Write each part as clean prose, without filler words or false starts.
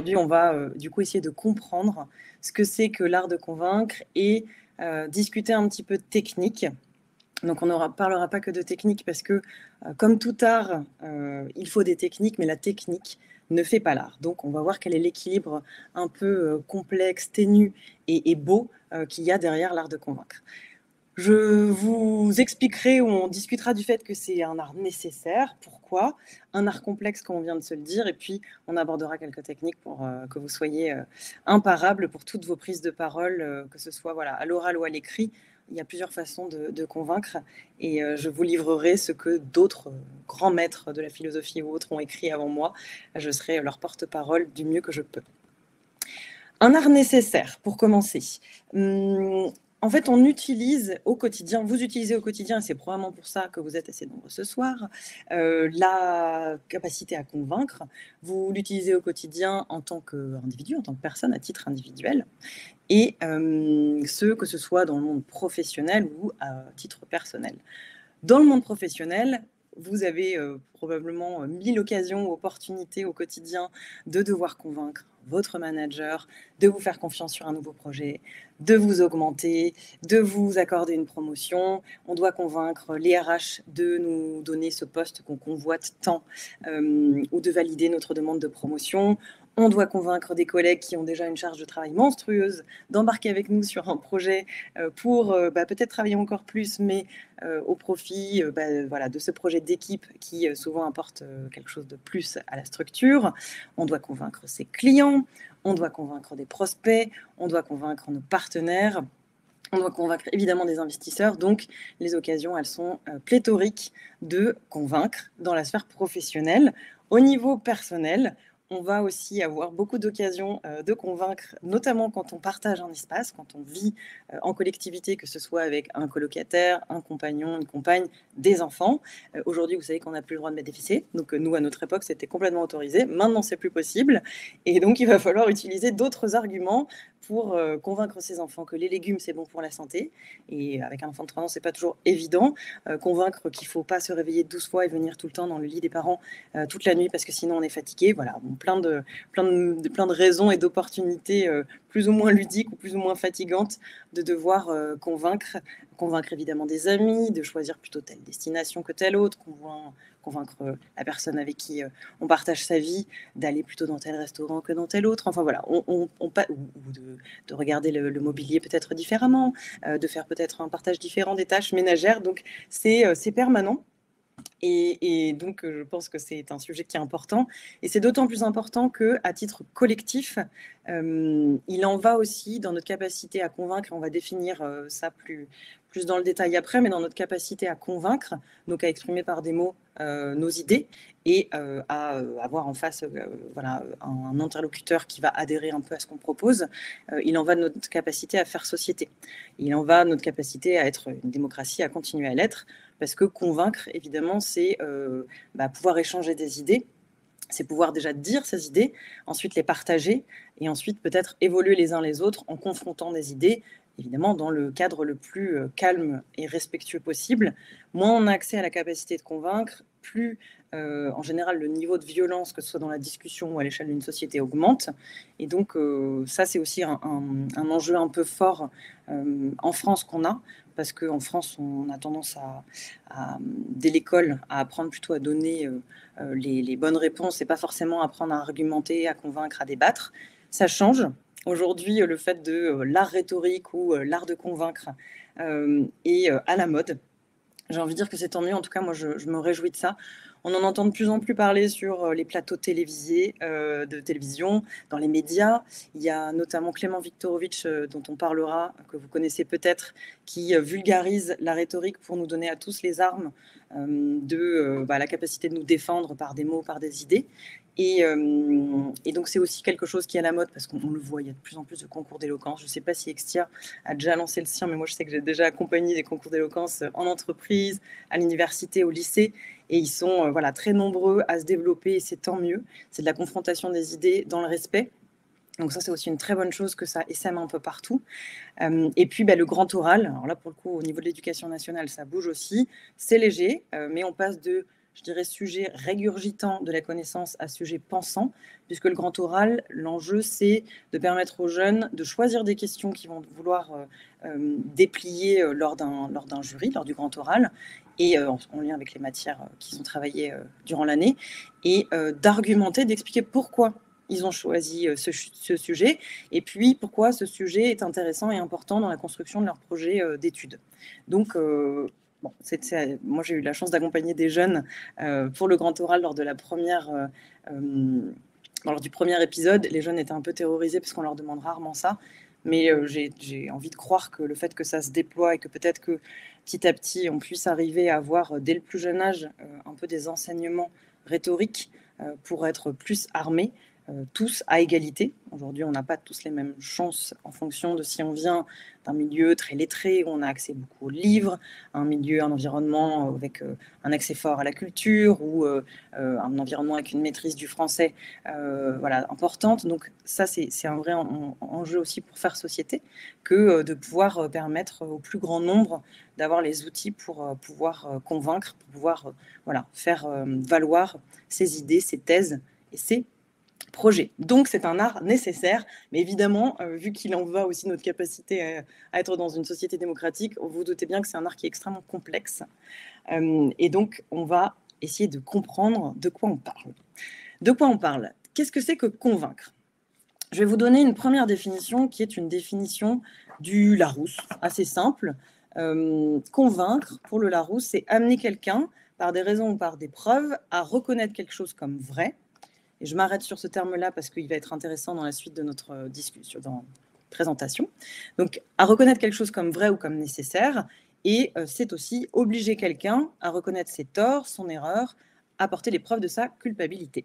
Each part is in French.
aujourd'hui, on va du coup essayer de comprendre ce que c'est que l'art de convaincre et discuter un petit peu de technique. Donc on ne parlera pas que de technique parce que comme tout art, il faut des techniques, mais la technique ne fait pas l'art. Donc on va voir quel est l'équilibre un peu complexe, ténu et beau qu'il y a derrière l'art de convaincre. Je vous expliquerai ou on discutera du fait que c'est un art nécessaire. Pourquoi? Un art complexe, comme on vient de se le dire. Et puis, on abordera quelques techniques pour que vous soyez imparables pour toutes vos prises de parole, que ce soit voilà, à l'oral ou à l'écrit. Il y a plusieurs façons de convaincre. Et je vous livrerai ce que d'autres grands maîtres de la philosophie ou autres ont écrit avant moi. Je serai leur porte-parole du mieux que je peux. Un art nécessaire, pour commencer. En fait, on utilise au quotidien, vous utilisez au quotidien, et c'est probablement pour ça que vous êtes assez nombreux ce soir, la capacité à convaincre. Vous l'utilisez au quotidien en tant qu'individu, en tant que personne, à titre individuel, et que ce soit dans le monde professionnel ou à titre personnel. Dans le monde professionnel, vous avez probablement 1000 occasions ou opportunités au quotidien de devoir convaincre votre manager de vous faire confiance sur un nouveau projet, de vous augmenter, de vous accorder une promotion. On doit convaincre les RH de nous donner ce poste qu'on convoite tant ou de valider notre demande de promotion. On doit convaincre des collègues qui ont déjà une charge de travail monstrueuse d'embarquer avec nous sur un projet pour peut-être travailler encore plus, mais au profit voilà, de ce projet d'équipe qui souvent apporte quelque chose de plus à la structure. On doit convaincre ses clients, on doit convaincre des prospects, on doit convaincre nos partenaires, on doit convaincre évidemment des investisseurs. Donc les occasions, elles sont pléthoriques de convaincre dans la sphère professionnelle. Au niveau personnel, on va aussi avoir beaucoup d'occasions de convaincre, notamment quand on partage un espace, quand on vit en collectivité, que ce soit avec un colocataire, un compagnon, une compagne, des enfants. Aujourd'hui, vous savez qu'on n'a plus le droit de mettre des fessées. Donc nous, à notre époque, c'était complètement autorisé. Maintenant, c'est plus possible. Et donc, il va falloir utiliser d'autres arguments pour convaincre ses enfants que les légumes, c'est bon pour la santé. Et avec un enfant de 3 ans, c'est pas toujours évident. Convaincre qu'il faut pas se réveiller 12 fois et venir tout le temps dans le lit des parents toute la nuit parce que sinon on est fatigué. Voilà, bon, plein de raisons et d'opportunités plus ou moins ludiques ou plus ou moins fatigantes de devoir convaincre évidemment des amis, de choisir plutôt telle destination que telle autre, convaincre la personne avec qui on partage sa vie d'aller plutôt dans tel restaurant que dans tel autre. Enfin voilà, ou de regarder le mobilier peut-être différemment, de faire peut-être un partage différent des tâches ménagères. Donc c'est permanent. Et donc, je pense que c'est un sujet qui est important. Et c'est d'autant plus important qu'à titre collectif, il en va aussi dans notre capacité à convaincre, on va définir ça plus dans le détail après, mais dans notre capacité à convaincre, donc à exprimer par des mots nos idées et à avoir en face voilà, un interlocuteur qui va adhérer un peu à ce qu'on propose. Il en va de notre capacité à faire société. Il en va de notre capacité à être une démocratie, à continuer à l'être. Parce que convaincre, évidemment, c'est pouvoir échanger des idées, c'est pouvoir déjà dire ses idées, ensuite les partager, et ensuite peut-être évoluer les uns les autres en confrontant des idées, évidemment dans le cadre le plus calme et respectueux possible. Moins on a accès à la capacité de convaincre, plus en général le niveau de violence, que ce soit dans la discussion ou à l'échelle d'une société, augmente. Et donc ça, c'est aussi un enjeu un peu fort en France qu'on a, parce qu'en France, on a tendance dès l'école, à apprendre plutôt à donner les bonnes réponses et pas forcément apprendre à argumenter, à convaincre, à débattre. Ça change. Aujourd'hui, le fait de l'art rhétorique ou l'art de convaincre est à la mode. J'ai envie de dire que c'est tant mieux. En tout cas, moi, je me réjouis de ça. On en entend de plus en plus parler sur les plateaux télévisés, de télévision, dans les médias. Il y a notamment Clément Viktorovitch, dont on parlera, que vous connaissez peut-être, qui vulgarise la rhétorique pour nous donner à tous les armes de la capacité de nous défendre par des mots, par des idées. Et donc, c'est aussi quelque chose qui est à la mode parce qu'on le voit, il y a de plus en plus de concours d'éloquence. Je ne sais pas si Extia a déjà lancé le sien, mais moi, je sais que j'ai déjà accompagné des concours d'éloquence en entreprise, à l'université, au lycée. Et ils sont très nombreux à se développer et c'est tant mieux. C'est de la confrontation des idées dans le respect. Donc ça, c'est aussi une très bonne chose que ça essaime un peu partout. Et puis, le grand oral, alors là, pour le coup, au niveau de l'éducation nationale, ça bouge aussi. C'est léger, mais on passe de je dirais, sujet régurgitant de la connaissance à sujet pensant, puisque le grand oral, l'enjeu, c'est de permettre aux jeunes de choisir des questions qu'ils vont vouloir déplier lors d'un jury, lors du grand oral, et en lien avec les matières qu'ils ont travaillées durant l'année, et d'argumenter, d'expliquer pourquoi ils ont choisi ce sujet, et puis pourquoi ce sujet est intéressant et important dans la construction de leur projet d'études. Donc, bon, moi, j'ai eu la chance d'accompagner des jeunes pour le grand oral lors du premier épisode. Les jeunes étaient un peu terrorisés parce qu'on leur demande rarement ça. Mais j'ai envie de croire que le fait que ça se déploie et que peut-être que petit à petit, on puisse arriver à avoir dès le plus jeune âge un peu des enseignements rhétoriques pour être plus armés, tous à égalité. Aujourd'hui, on n'a pas tous les mêmes chances en fonction de si on vient d'un milieu très lettré où on a accès beaucoup aux livres, un environnement avec un accès fort à la culture ou un environnement avec une maîtrise du français importante. Donc ça, c'est un vrai enjeu aussi pour faire société que de pouvoir permettre au plus grand nombre d'avoir les outils pour pouvoir convaincre, pour pouvoir faire valoir ses idées, ses thèses et ses projet. Donc, c'est un art nécessaire, mais évidemment, vu qu'il en va aussi de notre capacité à être dans une société démocratique, vous vous doutez bien que c'est un art qui est extrêmement complexe. Et donc, on va essayer de comprendre de quoi on parle. De quoi on parle? Qu'est-ce que c'est que convaincre? Je vais vous donner une première définition qui est une définition du Larousse, assez simple. Convaincre, pour le Larousse, c'est amener quelqu'un, par des raisons ou par des preuves, à reconnaître quelque chose comme vrai. Et je m'arrête sur ce terme-là parce qu'il va être intéressant dans la suite de notre discussion, dans présentation. Donc, à reconnaître quelque chose comme vrai ou comme nécessaire, et c'est aussi obliger quelqu'un à reconnaître ses torts, son erreur, apporter les preuves de sa culpabilité.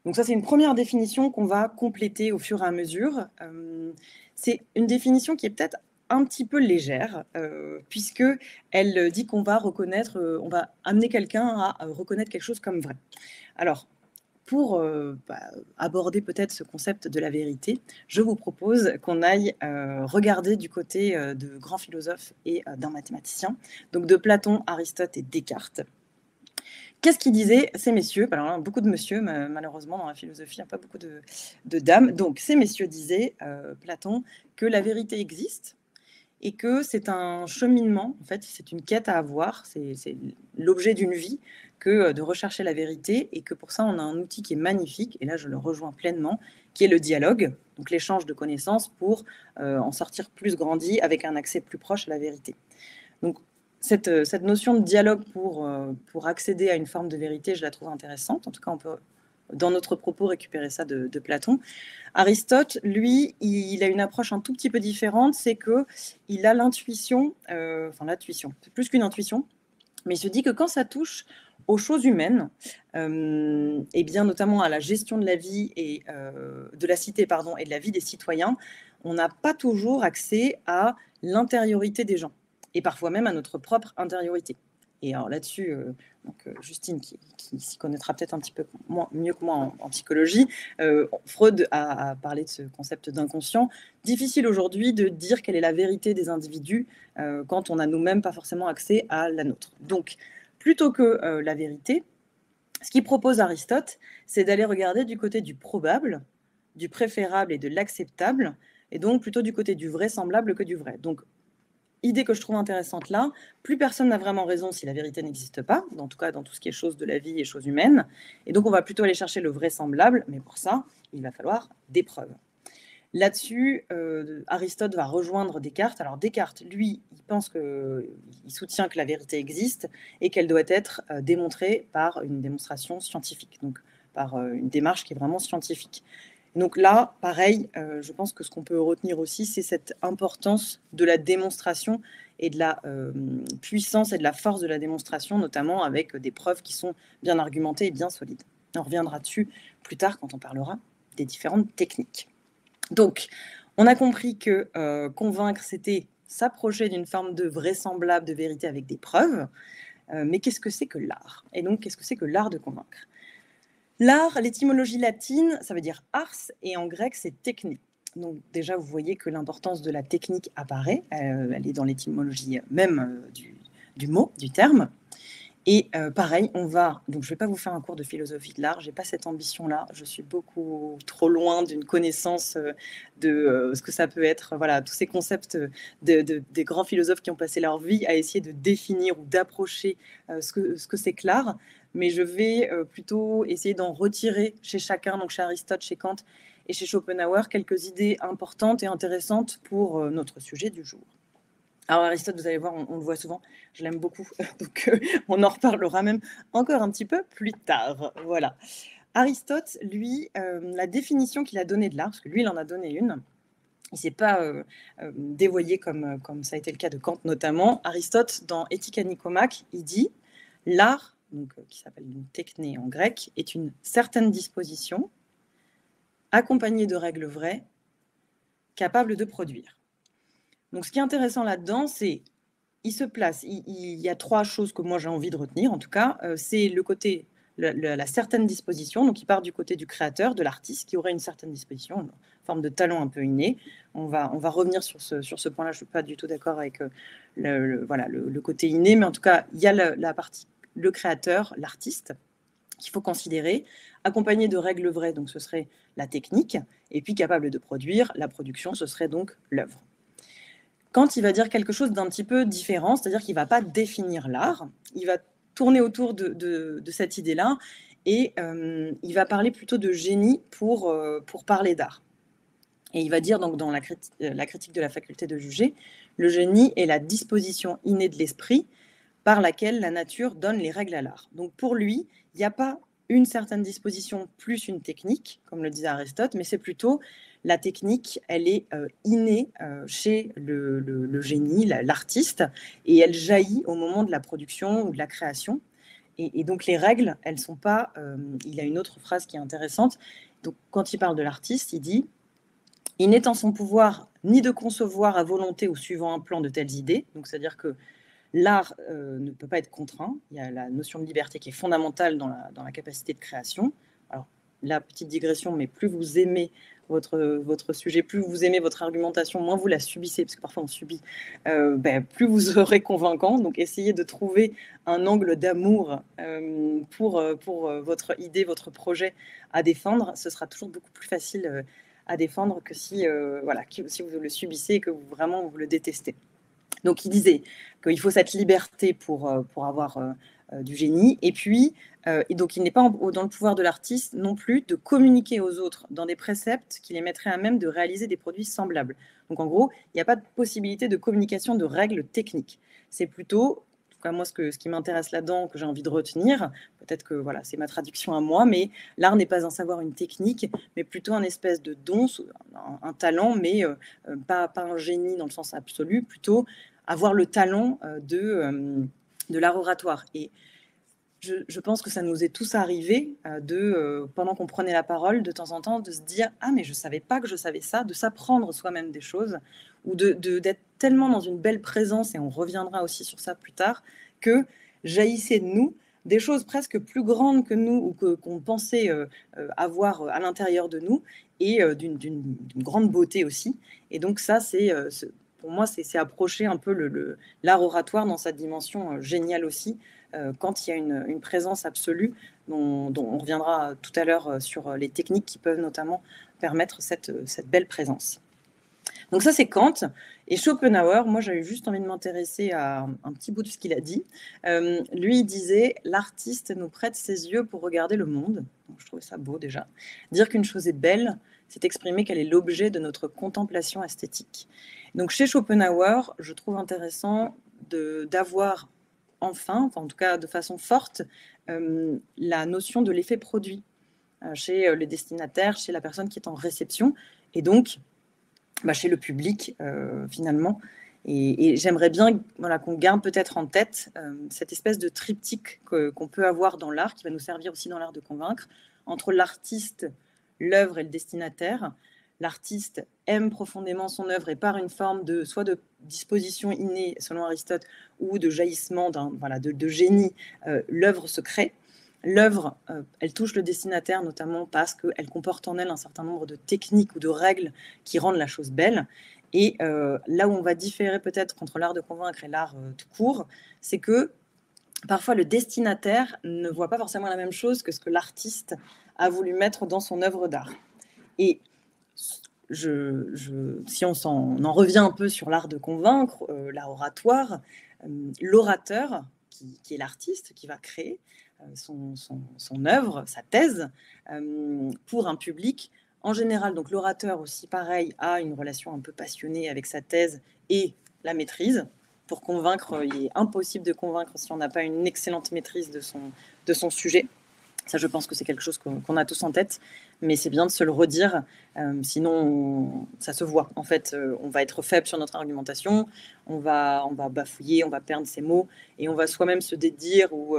Donc ça, c'est une première définition qu'on va compléter au fur et à mesure. C'est une définition qui est peut-être un petit peu légère, puisque elle dit qu'on va on va amener quelqu'un à reconnaître quelque chose comme vrai. Alors, pour aborder peut-être ce concept de la vérité, je vous propose qu'on aille regarder du côté de grands philosophes et d'un mathématicien, donc de Platon, Aristote et Descartes. Qu'est-ce qu'ils disaient, ces messieurs? Alors, beaucoup de messieurs, malheureusement, dans la philosophie, il n'y a pas beaucoup de dames. Donc, ces messieurs disaient, Platon, que la vérité existe et que c'est un cheminement, en fait, c'est une quête à avoir, c'est l'objet d'une vie que de rechercher la vérité, et que pour ça, on a un outil qui est magnifique, et là, je le rejoins pleinement, qui est le dialogue, donc l'échange de connaissances pour en sortir plus grandi avec un accès plus proche à la vérité. Donc, cette notion de dialogue pour accéder à une forme de vérité, je la trouve intéressante. En tout cas, on peut, dans notre propos, récupérer ça de Platon. Aristote, lui, il a une approche un tout petit peu différente, c'est qu'il a l'intuition, l'intuition, c'est plus qu'une intuition, mais il se dit que quand ça touche aux choses humaines, et bien notamment à la gestion de la vie et de la cité, et de la vie des citoyens, on n'a pas toujours accès à l'intériorité des gens, et parfois même à notre propre intériorité. Et alors là-dessus, Justine, qui s'y connaîtra peut-être un petit peu mieux que moi en psychologie, Freud a parlé de ce concept d'inconscient. Difficile aujourd'hui de dire quelle est la vérité des individus quand on n'a nous-mêmes pas forcément accès à la nôtre. Donc, plutôt que la vérité, ce qu'il propose Aristote, c'est d'aller regarder du côté du probable, du préférable et de l'acceptable, et donc plutôt du côté du vraisemblable que du vrai. Donc, idée que je trouve intéressante là, plus personne n'a vraiment raison si la vérité n'existe pas, en tout cas dans tout ce qui est choses de la vie et choses humaines, et donc on va plutôt aller chercher le vraisemblable, mais pour ça, il va falloir des preuves. Là-dessus, Aristote va rejoindre Descartes. Alors Descartes, lui, il soutient que la vérité existe et qu'elle doit être démontrée par une démonstration scientifique, donc par une démarche qui est vraiment scientifique. Donc là, pareil, je pense que ce qu'on peut retenir aussi, c'est cette importance de la démonstration et de la puissance et de la force de la démonstration, notamment avec des preuves qui sont bien argumentées et bien solides. On reviendra dessus plus tard quand on parlera des différentes techniques. Donc, on a compris que convaincre, c'était s'approcher d'une forme de vraisemblable, de vérité avec des preuves. Mais qu'est-ce que c'est que l'art? Et donc, qu'est-ce que c'est que l'art de convaincre? L'art, l'étymologie latine, ça veut dire ars, et en grec, c'est technique. Donc déjà, vous voyez que l'importance de la technique apparaît. Elle est dans l'étymologie même du mot, du terme. Et pareil, donc je ne vais pas vous faire un cours de philosophie de l'art, je n'ai pas cette ambition-là, je suis beaucoup trop loin d'une connaissance de ce que ça peut être, voilà, tous ces concepts des grands philosophes qui ont passé leur vie à essayer de définir ou d'approcher ce que c'est que l'art, mais je vais plutôt essayer d'en retirer chez chacun, donc chez Aristote, chez Kant et chez Schopenhauer, quelques idées importantes et intéressantes pour notre sujet du jour. Alors Aristote, vous allez voir, on le voit souvent, je l'aime beaucoup, donc on en reparlera même encore un petit peu plus tard. Voilà. Aristote, lui, la définition qu'il a donnée de l'art, parce que lui, il en a donné une, il ne s'est pas dévoyé comme ça a été le cas de Kant notamment. Aristote, dans Éthique à Nicomaque, il dit « L'art, qui s'appelle une techné en grec, est une certaine disposition accompagnée de règles vraies, capable de produire. » Donc, ce qui est intéressant là-dedans, c'est il se place. Il y a trois choses que moi j'ai envie de retenir, en tout cas. C'est le côté, la certaine disposition. Donc, il part du côté du créateur, de l'artiste, qui aurait une certaine disposition, une forme de talent un peu inné. On va revenir sur ce point-là. Je ne suis pas du tout d'accord avec le côté inné, mais en tout cas, il y a la partie, le créateur, l'artiste, qu'il faut considérer, accompagné de règles vraies, donc ce serait la technique, et puis capable de produire, la production, ce serait donc l'œuvre. Quand il va dire quelque chose d'un petit peu différent, c'est-à-dire qu'il ne va pas définir l'art, il va tourner autour de cette idée-là, et il va parler plutôt de génie pour parler d'art. Et il va dire donc dans la critique de la faculté de juger, le génie est la disposition innée de l'esprit par laquelle la nature donne les règles à l'art. Donc pour lui, il n'y a pas une certaine disposition plus une technique, comme le disait Aristote, mais c'est plutôt la technique, elle est innée chez le génie, l'artiste, et elle jaillit au moment de la production ou de la création. Et donc les règles, elles ne sont pas... il a une autre phrase qui est intéressante. Donc quand il parle de l'artiste, il dit « Il n'est en son pouvoir ni de concevoir à volonté ou suivant un plan de telles idées », donc c'est-à-dire que l'art ne peut pas être contraint. Il y a la notion de liberté qui est fondamentale dans la capacité de création. Alors, la petite digression, mais plus vous aimez votre sujet, plus vous aimez votre argumentation, moins vous la subissez, parce que parfois on subit, plus vous serez convaincant. Donc, essayez de trouver un angle d'amour pour votre idée, votre projet à défendre. Ce sera toujours beaucoup plus facile à défendre que si vous le subissez et que vous le détestez. Donc, il disait qu'il faut cette liberté pour avoir du génie. Et puis, donc, il n'est pas dans le pouvoir de l'artiste non plus de communiquer aux autres dans des préceptes qui les mettraient à même de réaliser des produits semblables. Donc, en gros, il n'y a pas de possibilité de communication de règles techniques. C'est plutôt, en tout cas, moi, ce qui m'intéresse là-dedans, que j'ai envie de retenir, peut-être que voilà, c'est ma traduction à moi, mais l'art n'est pas un savoir, une technique, mais plutôt un espèce de don, un talent, mais pas un génie dans le sens absolu, plutôt avoir le talent de l'art oratoire. Et je pense que ça nous est tous arrivé pendant qu'on prenait la parole, de temps en temps, de se dire « Ah, mais je ne savais pas que je savais ça », de s'apprendre soi-même des choses, ou d'être tellement dans une belle présence, et on reviendra aussi sur ça plus tard, que jaillissaient de nous des choses presque plus grandes que nous, ou qu'on pensait avoir à l'intérieur de nous, et d'une grande beauté aussi. Et donc ça, pour moi, c'est approcher un peu l'art oratoire dans sa dimension géniale aussi, quand il y a une présence absolue, dont on reviendra tout à l'heure sur les techniques qui peuvent notamment permettre cette belle présence. Donc ça, c'est Kant. Et Schopenhauer, moi, j'avais juste envie de m'intéresser à un petit bout de ce qu'il a dit. Lui, il disait « L'artiste nous prête ses yeux pour regarder le monde ». Donc, je trouvais ça beau déjà. Dire qu'une chose est belle, c'est exprimer qu'elle est l'objet de notre contemplation esthétique. Donc chez Schopenhauer, je trouve intéressant d'avoir enfin, en tout cas de façon forte, la notion de l'effet produit chez le destinataire, chez la personne qui est en réception, et donc chez le public finalement. Et j'aimerais bien qu'on garde peut-être en tête cette espèce de triptyque qu'on peut avoir dans l'art, qui va nous servir aussi dans l'art de convaincre, entre l'artiste, l'œuvre et le destinataire. L'artiste aime profondément son œuvre et par une forme soit de disposition innée, selon Aristote, ou de jaillissement de génie, l'œuvre se crée. L'œuvre, elle touche le destinataire notamment parce qu'elle comporte en elle un certain nombre de techniques ou de règles qui rendent la chose belle. Et là où on va différer peut-être entre l'art de convaincre et l'art tout court, c'est que parfois le destinataire ne voit pas forcément la même chose que ce que l'artiste a voulu mettre dans son œuvre d'art. Et si on en revient un peu sur l'art de convaincre, l'art oratoire, l'orateur, qui est l'artiste, qui va créer son œuvre, sa thèse, pour un public, en général, donc l'orateur aussi, pareil, a une relation un peu passionnée avec sa thèse et la maîtrise. Pour convaincre, il est impossible de convaincre si on n'a pas une excellente maîtrise de son sujet. Ça, je pense que c'est quelque chose qu'on a tous en tête, mais c'est bien de se le redire, sinon ça se voit. En fait, on va être faible sur notre argumentation, on va bafouiller, on va perdre ses mots, et on va soi-même se dédire ou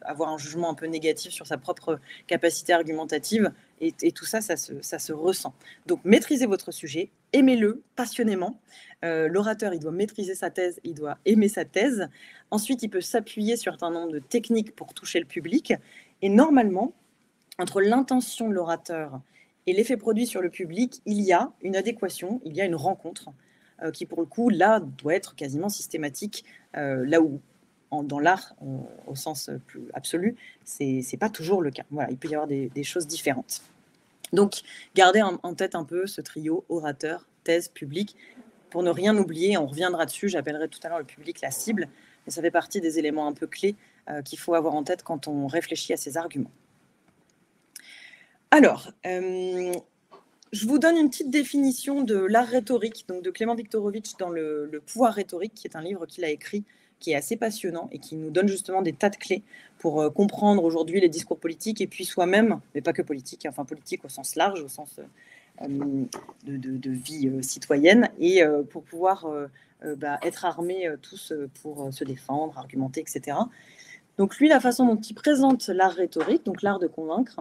avoir un jugement un peu négatif sur sa propre capacité argumentative, et tout ça, ça se ressent. Donc, maîtrisez votre sujet, aimez-le passionnément. L'orateur, il doit maîtriser sa thèse, il doit aimer sa thèse. Ensuite, il peut s'appuyer sur un certain nombre de techniques pour toucher le public. Et normalement, entre l'intention de l'orateur et l'effet produit sur le public, il y a une adéquation, il y a une rencontre qui, pour le coup, là, doit être quasiment systématique, là où, dans l'art, au sens plus absolu, c'est pas toujours le cas. Voilà, il peut y avoir des choses différentes. Donc, gardez en tête un peu ce trio orateur, thèse, public, pour ne rien oublier. On reviendra dessus, j'appellerai tout à l'heure le public la cible, mais ça fait partie des éléments un peu clés qu'il faut avoir en tête quand on réfléchit à ces arguments. Alors, je vous donne une petite définition de l'art rhétorique, donc de Clément Viktorovitch dans le Pouvoir rhétorique, qui est un livre qu'il a écrit, qui est assez passionnant et qui nous donne justement des tas de clés pour comprendre aujourd'hui les discours politiques et puis soi-même, mais pas que politique, enfin politique au sens large, au sens de vie citoyenne, et pour pouvoir être armés tous pour se défendre, argumenter, etc. Donc lui, la façon dont il présente l'art rhétorique, donc l'art de convaincre,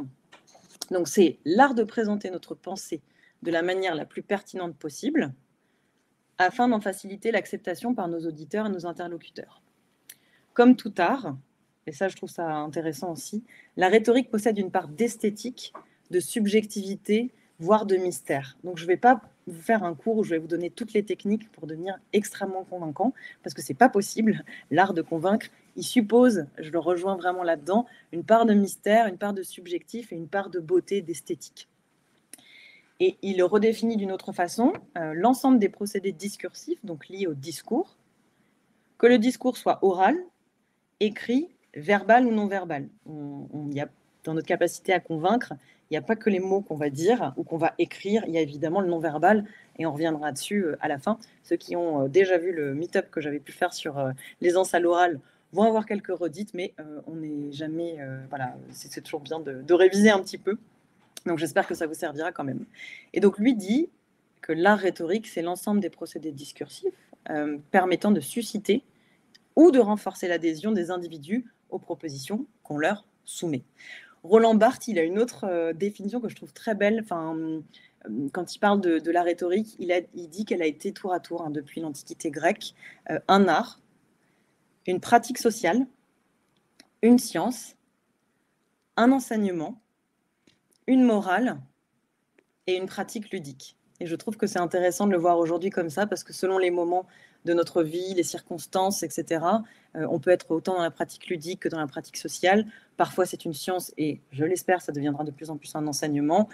donc c'est l'art de présenter notre pensée de la manière la plus pertinente possible, afin d'en faciliter l'acceptation par nos auditeurs et nos interlocuteurs. Comme tout art, et ça je trouve ça intéressant aussi, la rhétorique possède une part d'esthétique, de subjectivité, voire de mystère. Donc je ne vais pas vous faire un cours où je vais vous donner toutes les techniques pour devenir extrêmement convaincant, parce que ce n'est pas possible. L'art de convaincre, il suppose, je le rejoins vraiment là-dedans, une part de mystère, une part de subjectif et une part de beauté, d'esthétique. Et il le redéfinit d'une autre façon, l'ensemble des procédés discursifs, donc liés au discours, que le discours soit oral, écrit, verbal ou non verbal. Dans notre capacité à convaincre, il n'y a pas que les mots qu'on va dire ou qu'on va écrire, il y a évidemment le non-verbal, et on reviendra dessus à la fin. Ceux qui ont déjà vu le meet-up que j'avais pu faire sur l'aisance à l'oral vont avoir quelques redites, mais on n'est jamais... voilà, c'est toujours bien de réviser un petit peu. Donc j'espère que ça vous servira quand même. Et donc lui dit que l'art rhétorique, c'est l'ensemble des procédés discursifs permettant de susciter ou de renforcer l'adhésion des individus aux propositions qu'on leur soumet. Roland Barthes, il a une autre définition que je trouve très belle. Quand il parle de la rhétorique, il dit qu'elle a été tour à tour, depuis l'Antiquité grecque, un art, une pratique sociale, une science, un enseignement, une morale et une pratique ludique. Et je trouve que c'est intéressant de le voir aujourd'hui comme ça, parce que selon les moments de notre vie, les circonstances, etc., on peut être autant dans la pratique ludique que dans la pratique sociale. Parfois, c'est une science, et je l'espère, ça deviendra de plus en plus un enseignement.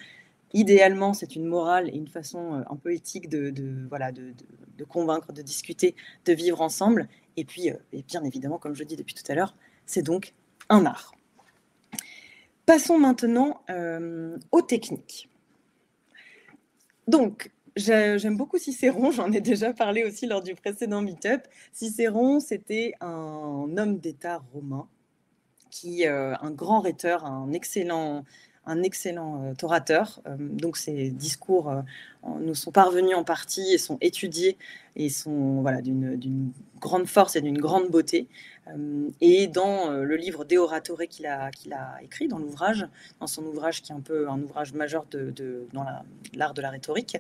Idéalement, c'est une morale et une façon un peu éthique de convaincre, de discuter, de vivre ensemble. Et puis, et bien évidemment, comme je dis depuis tout à l'heure, c'est donc un art. Passons maintenant aux techniques. Donc, j'aime beaucoup Cicéron, j'en ai déjà parlé aussi lors du précédent meet-up. Cicéron, c'était un homme d'État romain, un grand rhéteur, un excellent orateur. Donc ses discours nous sont parvenus en partie et sont étudiés et sont d'une grande force et d'une grande beauté. Et dans le livre De Oratore qu'il a écrit, dans son ouvrage qui est un peu un ouvrage majeur dans l'art de la rhétorique,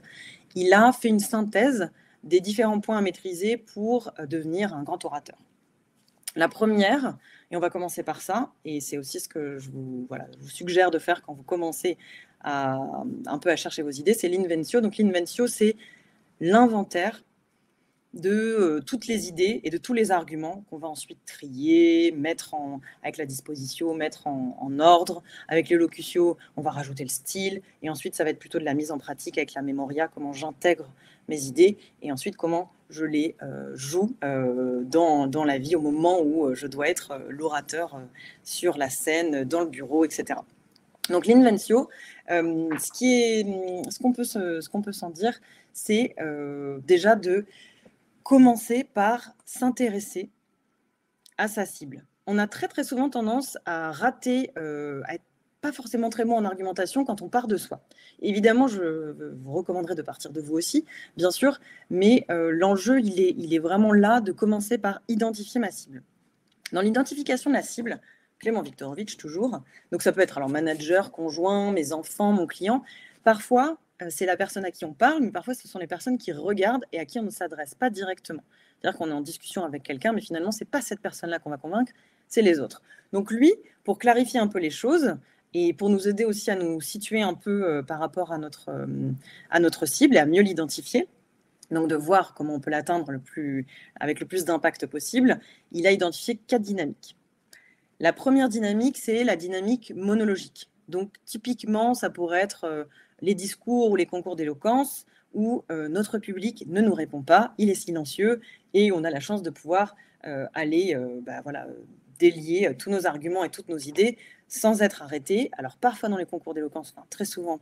il a fait une synthèse des différents points à maîtriser pour devenir un grand orateur. La première, et on va commencer par ça, et c'est aussi ce que je vous suggère de faire quand vous commencez un peu à chercher vos idées, c'est l'inventio. Donc l'inventio, c'est l'inventaire de toutes les idées et de tous les arguments qu'on va ensuite trier, avec la disposition, mettre en ordre. Avec les locutio, on va rajouter le style. Et ensuite, ça va être plutôt de la mise en pratique avec la memoria, comment j'intègre mes idées. Et ensuite, comment je les joue dans la vie au moment où je dois être l'orateur sur la scène, dans le bureau, etc. Donc l'inventio, ce qu'on peut s'en dire, c'est déjà de commencer par s'intéresser à sa cible. On a très très souvent tendance à rater, à être pas forcément très bon en argumentation quand on part de soi. Évidemment, je vous recommanderais de partir de vous aussi, bien sûr, mais l'enjeu, il est vraiment là de commencer par identifier ma cible. Dans l'identification de la cible, Clément Viktorovitch toujours, donc ça peut être alors manager, conjoint, mes enfants, mon client, parfois c'est la personne à qui on parle, mais parfois ce sont les personnes qui regardent et à qui on ne s'adresse pas directement. C'est-à-dire qu'on est en discussion avec quelqu'un, mais finalement, ce n'est pas cette personne-là qu'on va convaincre, c'est les autres. Donc lui, pour clarifier un peu les choses et pour nous aider aussi à nous situer un peu par rapport à notre cible et à mieux l'identifier, donc de voir comment on peut l'atteindre avec le plus d'impact possible, il a identifié 4 dynamiques. La première dynamique, c'est la dynamique monologique. Donc typiquement, ça pourrait être les discours ou les concours d'éloquence où notre public ne nous répond pas, il est silencieux et on a la chance de pouvoir aller délier tous nos arguments et toutes nos idées sans être arrêté. Alors parfois dans les concours d'éloquence, très souvent,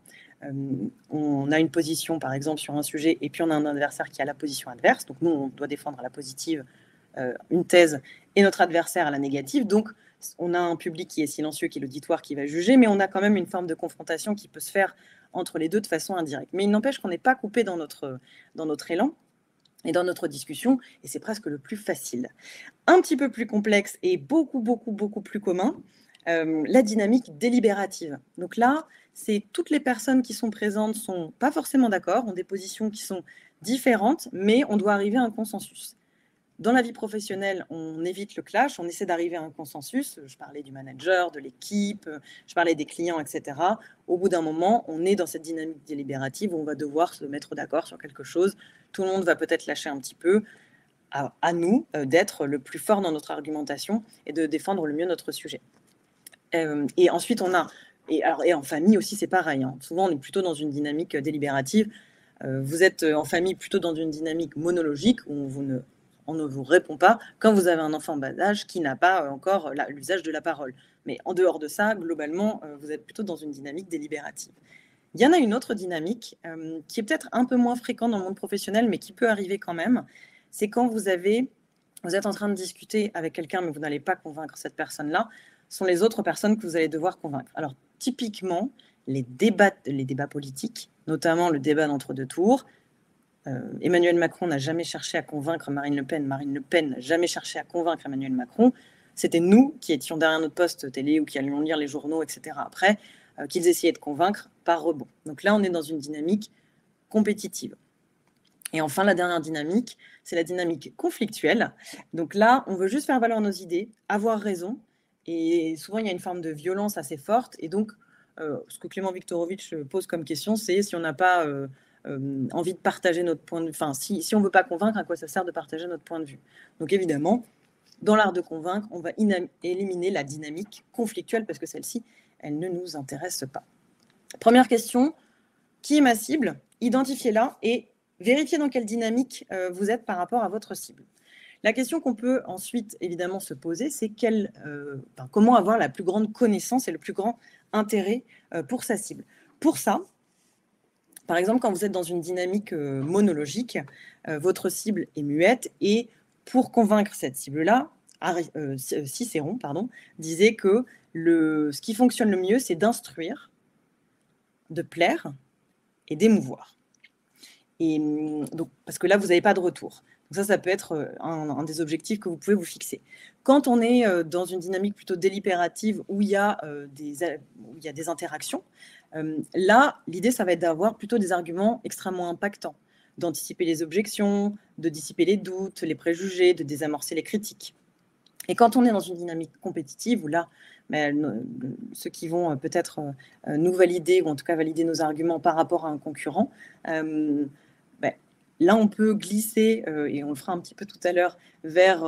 on a une position par exemple sur un sujet et puis on a un adversaire qui a la position adverse. Donc nous, on doit défendre à la positive une thèse et notre adversaire à la négative. Donc on a un public qui est silencieux, qui est l'auditoire, qui va juger, mais on a quand même une forme de confrontation qui peut se faire entre les deux de façon indirecte. Mais il n'empêche qu'on n'est pas coupé dans notre élan et dans notre discussion, et c'est presque le plus facile. Un petit peu plus complexe et beaucoup plus commun, la dynamique délibérative. Donc là, c'est toutes les personnes qui sont présentes sont pas forcément d'accord, ont des positions qui sont différentes, mais on doit arriver à un consensus. Dans la vie professionnelle, on évite le clash, on essaie d'arriver à un consensus. Je parlais du manager, de l'équipe, je parlais des clients, etc. Au bout d'un moment, on est dans cette dynamique délibérative où on va devoir se mettre d'accord sur quelque chose. Tout le monde va peut-être lâcher un petit peu. À nous d'être le plus fort dans notre argumentation et de défendre le mieux notre sujet. Et ensuite, et en famille aussi, c'est pareil. Hein. Souvent, on est plutôt dans une dynamique délibérative. Vous êtes en famille plutôt dans une dynamique monologique où on ne vous répond pas quand vous avez un enfant bas âge qui n'a pas encore l'usage de la parole. Mais en dehors de ça, globalement, vous êtes plutôt dans une dynamique délibérative. Il y en a une autre dynamique qui est peut-être un peu moins fréquente dans le monde professionnel, mais qui peut arriver quand même. C'est quand vous êtes en train de discuter avec quelqu'un, mais vous n'allez pas convaincre cette personne-là, sont les autres personnes que vous allez devoir convaincre. Alors, typiquement, les débats politiques, notamment le débat d'entre-deux tours, Emmanuel Macron n'a jamais cherché à convaincre Marine Le Pen. Marine Le Pen n'a jamais cherché à convaincre Emmanuel Macron. C'était nous qui étions derrière notre poste télé ou qui allions lire les journaux, etc. après, qu'ils essayaient de convaincre par rebond. Donc là, on est dans une dynamique compétitive. Et enfin, la dernière dynamique, c'est la dynamique conflictuelle. Donc là, on veut juste faire valoir nos idées, avoir raison. Et souvent, il y a une forme de violence assez forte. Et donc, ce que Clément Viktorovitch pose comme question, c'est si on n'a pas envie de partager notre point de vue, enfin, si on ne veut pas convaincre, à quoi ça sert de partager notre point de vue? Donc évidemment, dans l'art de convaincre, on va éliminer la dynamique conflictuelle parce que celle-ci, elle ne nous intéresse pas. Première question, qui est ma cible? Identifiez-la et vérifiez dans quelle dynamique vous êtes par rapport à votre cible. La question qu'on peut ensuite évidemment se poser, c'est comment avoir la plus grande connaissance et le plus grand intérêt pour sa cible. Pour ça, par exemple, quand vous êtes dans une dynamique monologique, votre cible est muette et pour convaincre cette cible-là, Cicéron disait que ce qui fonctionne le mieux, c'est d'instruire, de plaire et d'émouvoir. Et donc, parce que là, vous n'avez pas de retour. Donc ça peut être un des objectifs que vous pouvez vous fixer. Quand on est dans une dynamique plutôt délibérative où il y a des interactions, là, l'idée, ça va être d'avoir plutôt des arguments extrêmement impactants, d'anticiper les objections, de dissiper les doutes, les préjugés, de désamorcer les critiques. Et quand on est dans une dynamique compétitive, où là, ceux qui vont peut-être nous valider, ou en tout cas valider nos arguments par rapport à un concurrent, là, on peut glisser, et on le fera un petit peu tout à l'heure, vers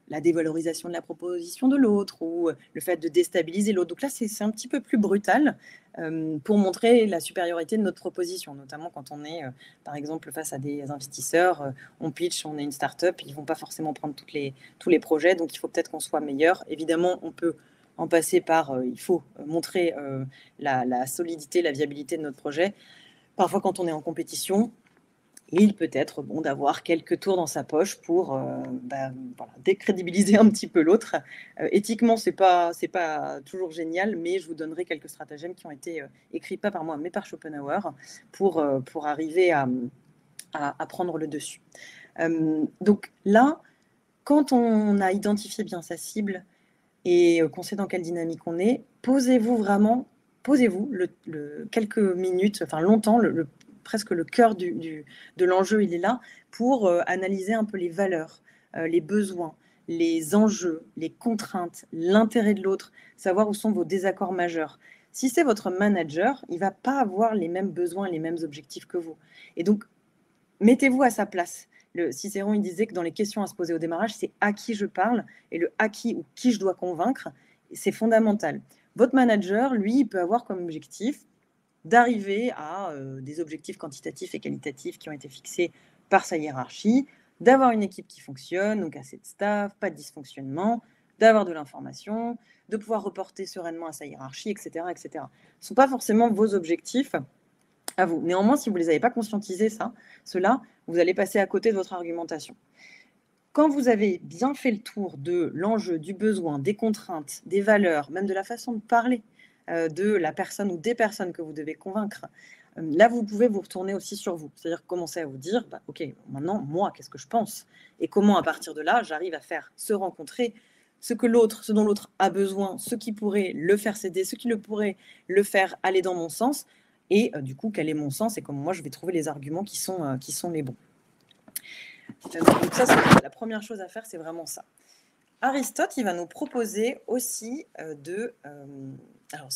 la dévalorisation de la proposition de l'autre ou le fait de déstabiliser l'autre. Donc là, c'est un petit peu plus brutal pour montrer la supériorité de notre proposition, notamment quand on est, par exemple, face à des investisseurs, on pitch, on est une start-up, ils ne vont pas forcément prendre tous les projets, donc il faut peut-être qu'on soit meilleur. Évidemment, on peut en passer par, il faut montrer la solidité, la viabilité de notre projet. Parfois, quand on est en compétition, il peut être bon d'avoir quelques tours dans sa poche pour voilà, décrédibiliser un petit peu l'autre. Éthiquement, c'est pas toujours génial, mais je vous donnerai quelques stratagèmes qui ont été écrits pas par moi, mais par Schopenhauer pour arriver à prendre le dessus. Donc là, quand on a identifié bien sa cible et qu'on sait dans quelle dynamique on est, posez-vous quelques minutes, enfin longtemps, presque le cœur de l'enjeu, il est là, pour analyser un peu les valeurs, les besoins, les enjeux, les contraintes, l'intérêt de l'autre, savoir où sont vos désaccords majeurs. Si c'est votre manager, il ne va pas avoir les mêmes besoins et les mêmes objectifs que vous. Et donc, mettez-vous à sa place. Le Cicéron, il disait que dans les questions à se poser au démarrage, c'est à qui je parle, et le à qui ou qui je dois convaincre, c'est fondamental. Votre manager, lui, il peut avoir comme objectif d'arriver à des objectifs quantitatifs et qualitatifs qui ont été fixés par sa hiérarchie, d'avoir une équipe qui fonctionne, donc assez de staff, pas de dysfonctionnement, d'avoir de l'information, de pouvoir reporter sereinement à sa hiérarchie, etc. etc. Ce ne sont pas forcément vos objectifs à vous. Néanmoins, si vous ne les avez pas conscientisés, cela, vous allez passer à côté de votre argumentation. Quand vous avez bien fait le tour de l'enjeu, du besoin, des contraintes, des valeurs, même de la façon de parler de la personne ou des personnes que vous devez convaincre, là, vous pouvez vous retourner aussi sur vous. C'est-à-dire commencer à vous dire, OK, maintenant, moi, qu'est-ce que je pense? Et comment, à partir de là, j'arrive à faire se rencontrer ce dont l'autre a besoin, ce qui pourrait le faire céder, ce qui le pourrait le faire aller dans mon sens, et du coup, quel est mon sens et comment moi, je vais trouver les arguments qui sont les bons. Donc ça, c'est la première chose à faire, c'est vraiment ça. Aristote, il va nous proposer aussi alors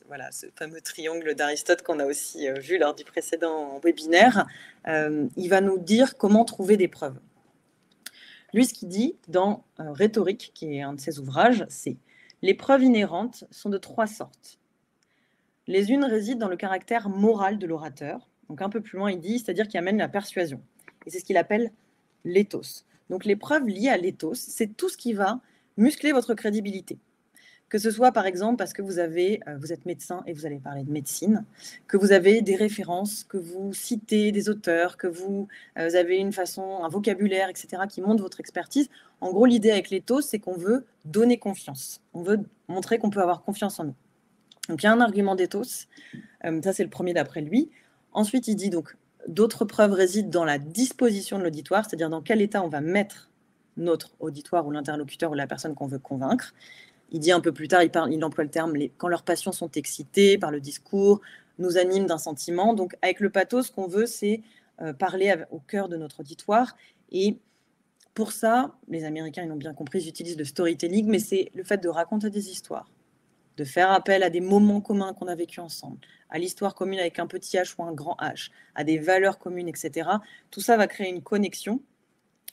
voilà, ce fameux triangle d'Aristote qu'on a aussi vu lors du précédent webinaire, il va nous dire comment trouver des preuves. Lui, ce qu'il dit dans Rhétorique, qui est un de ses ouvrages, c'est « Les preuves inhérentes sont de 3 sortes. Les unes résident dans le caractère moral de l'orateur. » Donc un peu plus loin, il dit « c'est-à-dire qui amène la persuasion. » Et c'est ce qu'il appelle l'éthos. Donc les preuves liées à l'éthos, c'est tout ce qui va muscler votre crédibilité. Que ce soit par exemple parce que vous êtes médecin et vous allez parler de médecine, que vous avez des références, que vous citez des auteurs, que vous avez un vocabulaire, etc., qui montre votre expertise. En gros, l'idée avec l'éthos, c'est qu'on veut donner confiance. On veut montrer qu'on peut avoir confiance en nous. Donc il y a un argument d'éthos, ça c'est le premier d'après lui. Ensuite, il dit donc d'autres preuves résident dans la disposition de l'auditoire, c'est-à-dire dans quel état on va mettre notre auditoire ou l'interlocuteur ou la personne qu'on veut convaincre. Il dit un peu plus tard, il emploie le terme quand leurs passions sont excitées par le discours, nous animent d'un sentiment. Donc avec le pathos, ce qu'on veut, c'est parler au cœur de notre auditoire. Et pour ça, les Américains, ils l'ont bien compris, ils utilisent le storytelling, mais c'est le fait de raconter des histoires, de faire appel à des moments communs qu'on a vécus ensemble, à l'histoire commune avec un petit H ou un grand H, à des valeurs communes, etc. Tout ça va créer une connexion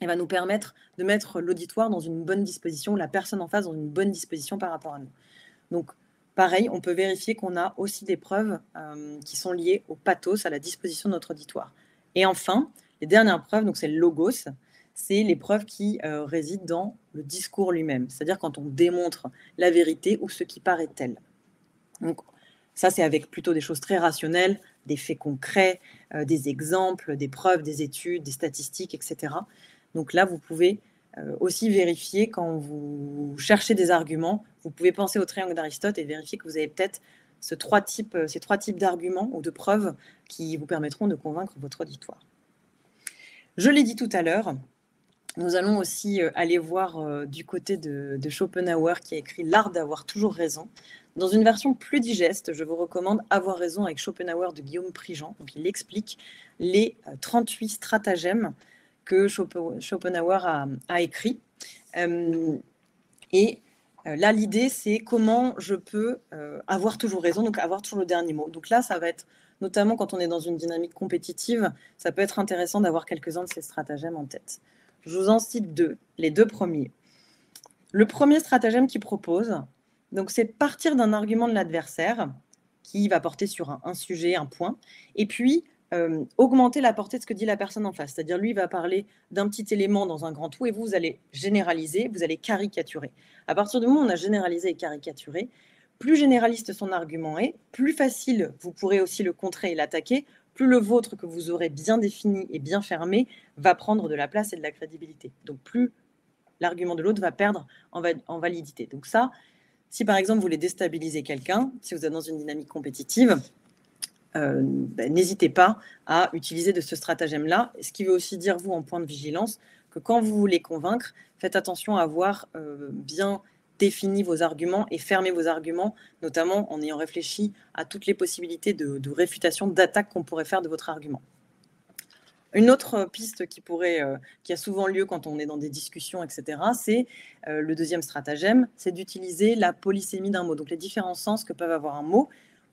et va nous permettre de mettre l'auditoire dans une bonne disposition, la personne en face dans une bonne disposition par rapport à nous. Donc, pareil, on peut vérifier qu'on a aussi des preuves qui sont liées au pathos, à la disposition de notre auditoire. Et enfin, les dernières preuves, donc c'est le logos, c'est les preuves qui résident dans le discours lui-même, c'est-à-dire quand on démontre la vérité ou ce qui paraît tel. Donc, ça, c'est avec plutôt des choses très rationnelles, des faits concrets, des exemples, des preuves, des études, des statistiques, etc. Donc là, vous pouvez aussi vérifier quand vous cherchez des arguments, vous pouvez penser au triangle d'Aristote et vérifier que vous avez peut-être ces trois types d'arguments ou de preuves qui vous permettront de convaincre votre auditoire. Je l'ai dit tout à l'heure, nous allons aussi aller voir du côté de Schopenhauer qui a écrit L'art d'avoir toujours raison. Dans une version plus digeste, je vous recommande Avoir raison avec Schopenhauer de Guillaume Prigent. Donc, il explique les 38 stratagèmes que Schopenhauer a écrit. Et là, l'idée, c'est comment je peux avoir toujours raison, donc avoir toujours le dernier mot. Donc là, ça va être notamment quand on est dans une dynamique compétitive, ça peut être intéressant d'avoir quelques-uns de ces stratagèmes en tête. Je vous en cite deux, les deux premiers. Le premier stratagème qu'il propose, donc, c'est partir d'un argument de l'adversaire qui va porter sur un sujet, un point, et puis augmenter la portée de ce que dit la personne en face. C'est-à-dire, lui, il va parler d'un petit élément dans un grand tout, et vous allez généraliser, vous allez caricaturer. À partir du moment où on a généralisé et caricaturé, plus généraliste son argument est, plus facile vous pourrez aussi le contrer et l'attaquer, plus le vôtre que vous aurez bien défini et bien fermé va prendre de la place et de la crédibilité. Donc, plus l'argument de l'autre va perdre en validité. Donc ça, si par exemple vous voulez déstabiliser quelqu'un, si vous êtes dans une dynamique compétitive, n'hésitez pas à utiliser de ce stratagème-là. Ce qui veut aussi dire, vous, en point de vigilance, que quand vous voulez convaincre, faites attention à avoir bien défini vos arguments et fermé vos arguments, notamment en ayant réfléchi à toutes les possibilités de réfutation, d'attaque qu'on pourrait faire de votre argument. Une autre piste qui a souvent lieu quand on est dans des discussions, etc., c'est le deuxième stratagème, c'est d'utiliser la polysémie d'un mot, donc les différents sens que peuvent avoir un mot,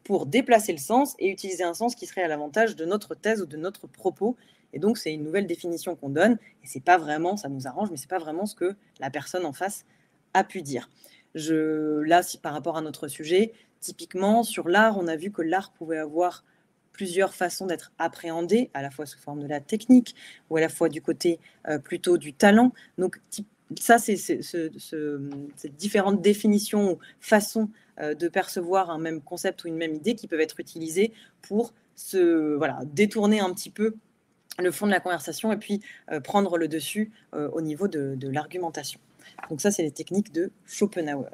pour déplacer le sens et utiliser un sens qui serait à l'avantage de notre thèse ou de notre propos. Et donc, c'est une nouvelle définition qu'on donne, et c'est pas vraiment, ça nous arrange, mais c'est pas vraiment ce que la personne en face a pu dire. Là, par rapport à notre sujet, typiquement, sur l'art, on a vu que l'art pouvait avoir plusieurs façons d'être appréhendé, à la fois sous forme de la technique ou à la fois du côté plutôt du talent. Donc ça, c'est ces différentes définitions ou façons de percevoir un même concept ou une même idée qui peuvent être utilisées pour détourner un petit peu le fond de la conversation et puis prendre le dessus au niveau de l'argumentation. Donc ça, c'est les techniques de Schopenhauer.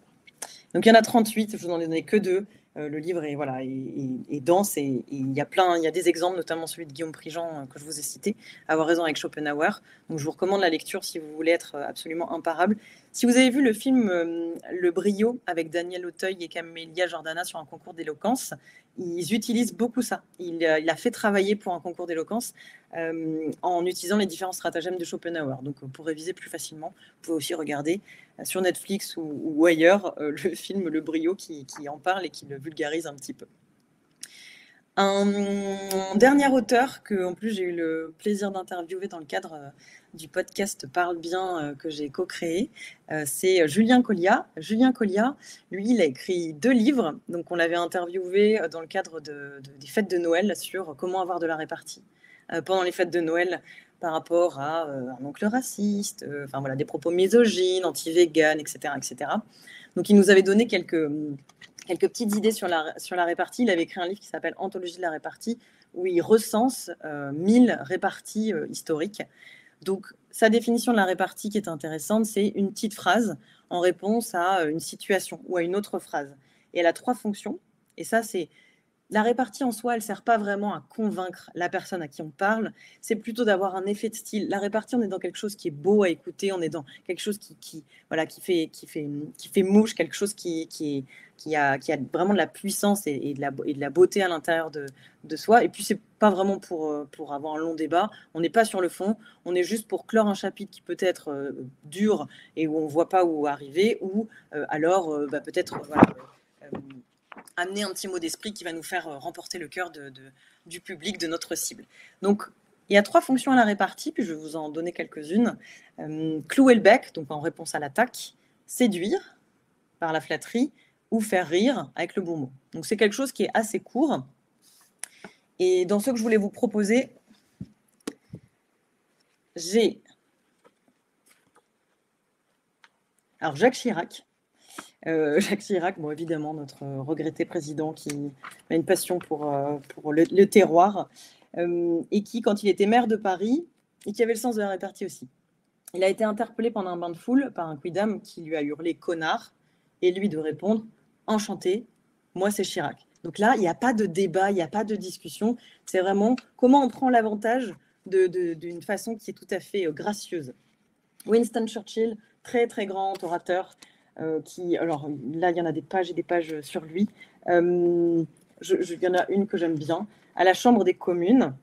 Donc il y en a 38, je vous en ai donné que 2. Le livre est dense et il y a des exemples, notamment celui de Guillaume Prigent que je vous ai cité, Avoir raison avec Schopenhauer. Donc je vous recommande la lecture si vous voulez être absolument imparable. Si vous avez vu le film Le Brio avec Daniel Auteuil et Camélia Jordana sur un concours d'éloquence, ils utilisent beaucoup ça. Il a fait travailler pour un concours d'éloquence en utilisant les différents stratagèmes de Schopenhauer. Donc pour réviser plus facilement, vous pouvez aussi regarder sur Netflix ou ailleurs le film Le Brio qui en parle et qui le vulgarise un petit peu. Un dernier auteur que, en plus, j'ai eu le plaisir d'interviewer dans le cadre du podcast Parle bien que j'ai co-créé, c'est Julien Colliat. Julien Colliat, lui, il a écrit 2 livres. Donc, on l'avait interviewé dans le cadre des fêtes de Noël sur comment avoir de la répartie pendant les fêtes de Noël par rapport à un oncle raciste, des propos misogynes, anti-véganes, etc., etc. Donc, il nous avait donné quelques petites idées sur la répartie. Il avait écrit un livre qui s'appelle Anthologie de la répartie, où il recense 1000 réparties historiques. Donc, sa définition de la répartie qui est intéressante, c'est une petite phrase en réponse à une situation ou à une autre phrase. Et elle a 3 fonctions. Et ça, c'est la répartie en soi, elle ne sert pas vraiment à convaincre la personne à qui on parle, c'est plutôt d'avoir un effet de style. La répartie, on est dans quelque chose qui est beau à écouter, on est dans quelque chose qui fait mouche, quelque chose qui a vraiment de la puissance et de la beauté à l'intérieur de soi. Et puis, c'est pas vraiment pour avoir un long débat, on n'est pas sur le fond, on est juste pour clore un chapitre qui peut être dur et où on ne voit pas où arriver, ou alors peut-être... amener un petit mot d'esprit qui va nous faire remporter le cœur du public, de notre cible. Donc, il y a 3 fonctions à la répartie, puis je vais vous en donner quelques-unes. Clouer le bec, donc en réponse à l'attaque, séduire par la flatterie, ou faire rire avec le bon mot. Donc, c'est quelque chose qui est assez court. Et dans ce que je voulais vous proposer, j'ai... Alors, Jacques Chirac. Jacques Chirac, bon, évidemment, notre regretté président qui a une passion pour le terroir et qui, quand il était maire de Paris, et qui avait le sens de la répartie aussi. Il a été interpellé pendant un bain de foule par un quidam qui lui a hurlé « connard » et lui de répondre « enchanté, moi c'est Chirac ». Donc là, il n'y a pas de débat, il n'y a pas de discussion. C'est vraiment comment on prend l'avantage d'une façon qui est tout à fait gracieuse. Winston Churchill, très très grand orateur, alors là, il y en a des pages et des pages sur lui. Il y en a une que j'aime bien. À la Chambre des communes,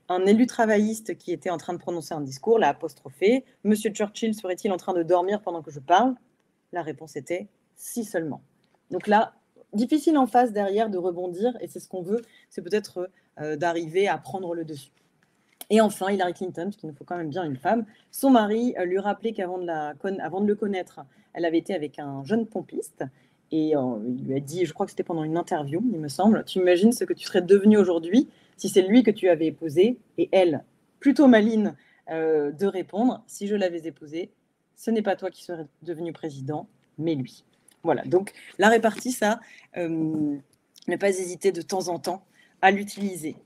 un élu travailliste qui était en train de prononcer un discours l'a apostrophé. « Monsieur Churchill serait-il en train de dormir pendant que je parle ?» La réponse était « si seulement ». Donc là, difficile en face derrière de rebondir, et c'est ce qu'on veut, c'est peut-être d'arriver à prendre le dessus. Et enfin, Hillary Clinton, parce qu'il nous faut quand même bien une femme, son mari lui rappelait qu'avant de le connaître, elle avait été avec un jeune pompiste, et il lui a dit, je crois que c'était pendant une interview, il me semble, tu imagines ce que tu serais devenu aujourd'hui si c'est lui que tu avais épousé, et elle, plutôt maligne, de répondre, si je l'avais épousé, ce n'est pas toi qui serais devenu président, mais lui. Voilà, donc la répartie, ça, ne pas hésiter de temps en temps à l'utiliser.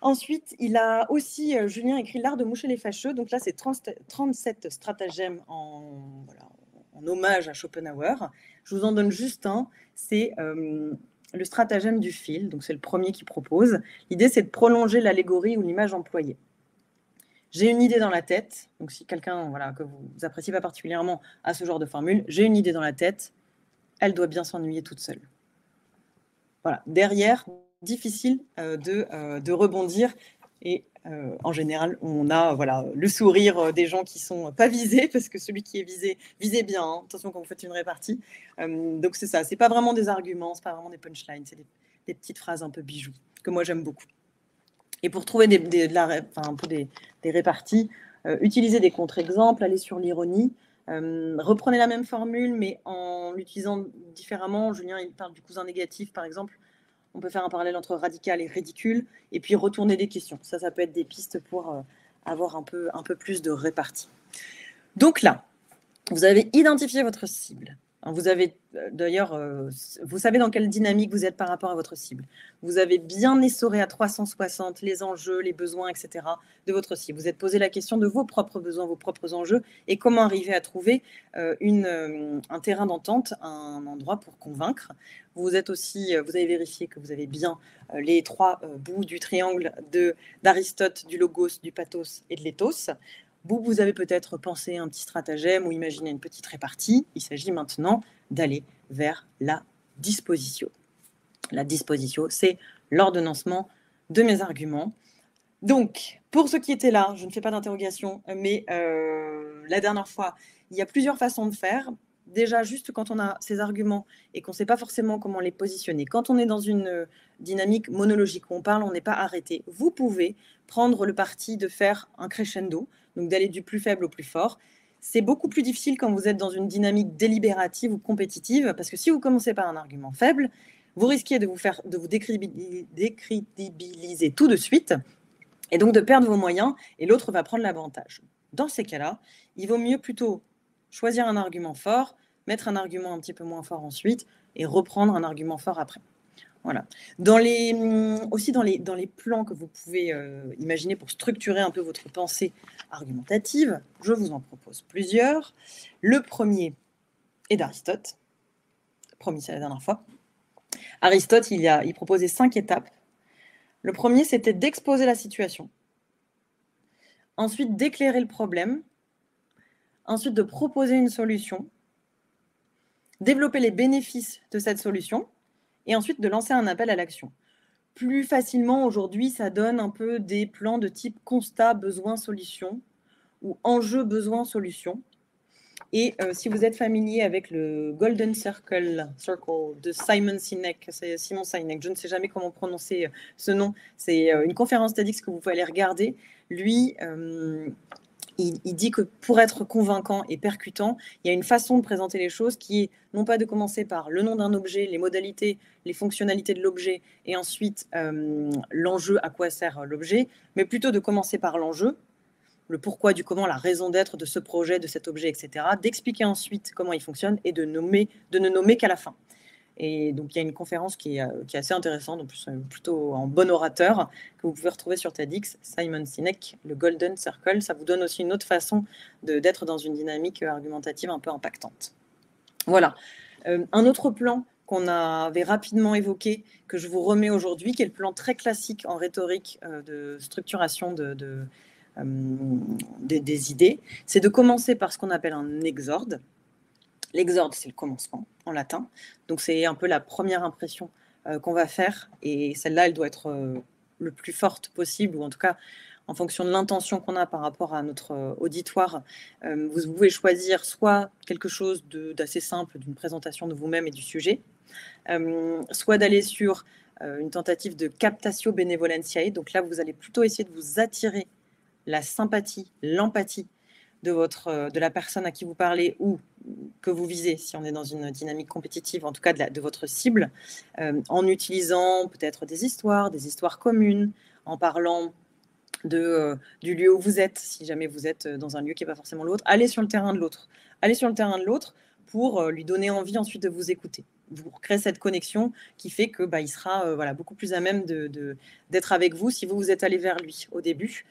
Ensuite, il a aussi, Julien, écrit L'art de moucher les fâcheux. Donc là, c'est 37 stratagèmes en hommage à Schopenhauer. Je vous en donne juste un. C'est le stratagème du fil. Donc c'est le premier qu'il propose. L'idée, c'est de prolonger l'allégorie ou l'image employée. J'ai une idée dans la tête. Donc si quelqu'un que vous appréciez pas particulièrement à ce genre de formule, j'ai une idée dans la tête, elle doit bien s'ennuyer toute seule. Voilà. Derrière, difficile de rebondir, et en général on a le sourire des gens qui sont pas visés, parce que celui qui est visé, visez bien, hein. Attention quand vous faites une répartie. Donc c'est ça, c'est pas vraiment des arguments, c'est pas vraiment des punchlines, c'est des petites phrases un peu bijoux que moi j'aime beaucoup. Et pour trouver un peu des réparties, utilisez des contre-exemples, allez sur l'ironie. Reprenez la même formule, mais en l'utilisant différemment. Julien, il parle du cousin négatif, par exemple. On peut faire un parallèle entre radical et ridicule, et puis retourner des questions. Ça peut être des pistes pour avoir un peu plus de répartie. Donc là, vous avez identifié votre cible. Vous avez d'ailleurs, vous savez dans quelle dynamique vous êtes par rapport à votre cible. Vous avez bien essoré à 360 les enjeux, les besoins, etc. de votre cible. Vous êtes posé la question de vos propres besoins, vos propres enjeux, et comment arriver à trouver un terrain d'entente, un endroit pour convaincre. Vous avez vérifié que vous avez bien les 3 bouts du triangle d'Aristote, du logos, du pathos et de l'éthos. Vous avez peut-être pensé un petit stratagème ou imaginé une petite répartie. Il s'agit maintenant d'aller vers la disposition. La disposition, c'est l'ordonnancement de mes arguments. Donc, pour ceux qui étaient là, je ne fais pas d'interrogation, mais la dernière fois, il y a plusieurs façons de faire. Déjà, juste quand on a ces arguments et qu'on ne sait pas forcément comment les positionner, quand on est dans une dynamique monologique où on parle, on n'est pas arrêté, vous pouvez prendre le parti de faire un crescendo, donc d'aller du plus faible au plus fort. C'est beaucoup plus difficile quand vous êtes dans une dynamique délibérative ou compétitive, parce que si vous commencez par un argument faible, vous risquez de vous décrédibiliser tout de suite, et donc de perdre vos moyens, et l'autre va prendre l'avantage. Dans ces cas-là, il vaut mieux plutôt choisir un argument fort, mettre un argument un petit peu moins fort ensuite, et reprendre un argument fort après. Voilà. Aussi dans les plans que vous pouvez imaginer pour structurer un peu votre pensée argumentative, je vous en propose plusieurs. Le premier est d'Aristote. Promis, c'est la dernière fois. Aristote, il proposait 5 étapes. Le premier, c'était d'exposer la situation. Ensuite, d'éclairer le problème. Ensuite, de proposer une solution. Développer les bénéfices de cette solution. Et ensuite, de lancer un appel à l'action. Plus facilement, aujourd'hui, ça donne un peu des plans de type constat, besoin, solution, ou enjeu, besoin, solution. Et si vous êtes familier avec le Golden Circle de Simon Sinek, c'est Simon Sinek, je ne sais jamais comment prononcer ce nom, c'est une conférence TEDx que vous pouvez aller regarder. Lui, il dit que pour être convaincant et percutant, il y a une façon de présenter les choses qui est non pas de commencer par le nom d'un objet, les modalités, les fonctionnalités de l'objet, et ensuite l'enjeu, à quoi sert l'objet, mais plutôt de commencer par l'enjeu, le pourquoi, du comment, la raison d'être de ce projet, de cet objet, etc., d'expliquer ensuite comment il fonctionne et de ne nommer qu'à la fin. Et donc, il y a une conférence qui est assez intéressante, en plus plutôt en bon orateur, que vous pouvez retrouver sur TEDx, Simon Sinek, le Golden Circle. Ça vous donne aussi une autre façon d'être dans une dynamique argumentative un peu impactante. Voilà. Un autre plan qu'on avait rapidement évoqué, que je vous remets aujourd'hui, qui est le plan très classique en rhétorique de structuration des idées, c'est de commencer par ce qu'on appelle un exorde. L'exorde, c'est le commencement en latin. Donc, c'est un peu la première impression qu'on va faire. Et celle-là, elle doit être le plus forte possible, ou en tout cas, en fonction de l'intention qu'on a par rapport à notre auditoire. Vous pouvez choisir soit quelque chose d'assez simple, d'une présentation de vous-même et du sujet, soit d'aller sur une tentative de captatio benevolentiae. Donc là, vous allez plutôt essayer de vous attirer la sympathie, l'empathie de la personne à qui vous parlez ou que vous visez, si on est dans une dynamique compétitive, en tout cas de votre cible, en utilisant peut-être des histoires communes, en parlant du lieu où vous êtes, si jamais vous êtes dans un lieu qui n'est pas forcément l'autre. Allez sur le terrain de l'autre. Allez sur le terrain de l'autre pour lui donner envie ensuite de vous écouter. Vous créez cette connexion qui fait que il sera beaucoup plus à même d'être avec vous si vous êtes allé vers lui au début.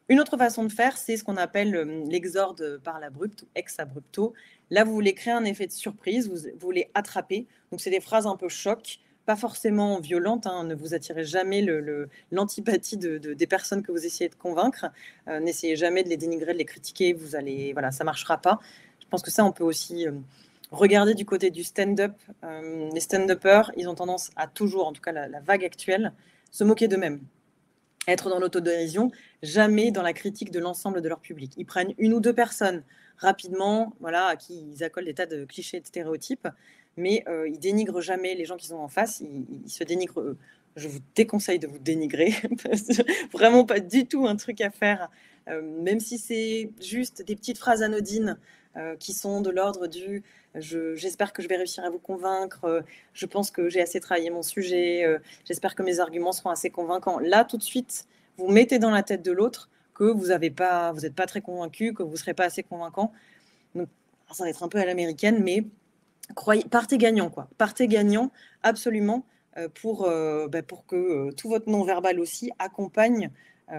Une autre façon de faire, c'est ce qu'on appelle l'exorde par l'abrupt, ex abrupto. Là, vous voulez créer un effet de surprise, vous voulez attraper. Donc, c'est des phrases un peu choc, pas forcément violentes. Ne vous attirez jamais l'antipathie des personnes que vous essayez de convaincre. N'essayez jamais de les dénigrer, de les critiquer. Ça ne marchera pas. Je pense que ça, on peut aussi regarder du côté du stand-up. Les stand-uppers, ils ont tendance à toujours, en tout cas la vague actuelle, se moquer d'eux-mêmes. Être dans l'autodérision, jamais dans la critique de l'ensemble de leur public. Ils prennent une ou deux personnes rapidement, à qui ils accolent des tas de clichés et de stéréotypes, mais ils dénigrent jamais les gens qui sont en face, ils se dénigrent eux. Je vous déconseille de vous dénigrer, vraiment pas du tout un truc à faire, même si c'est juste des petites phrases anodines qui sont de l'ordre du j'espère que je vais réussir à vous convaincre, je pense que j'ai assez travaillé mon sujet, j'espère que mes arguments seront assez convaincants. Là, tout de suite, vous mettez dans la tête de l'autre que vous n'êtes pas très convaincu, que vous ne serez pas assez convaincant. Donc, ça va être un peu à l'américaine, mais partez gagnant, quoi. Partez gagnant, absolument, pour que tout votre non-verbal aussi accompagne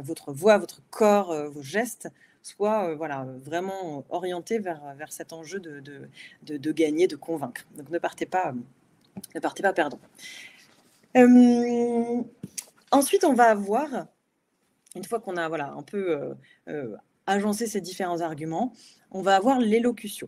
votre voix, votre corps, vos gestes, soit vraiment orienté vers cet enjeu de gagner, de convaincre. Donc ne partez pas perdant. Ensuite, on va avoir, une fois qu'on a un peu agencé ces différents arguments, on va avoir l'élocution.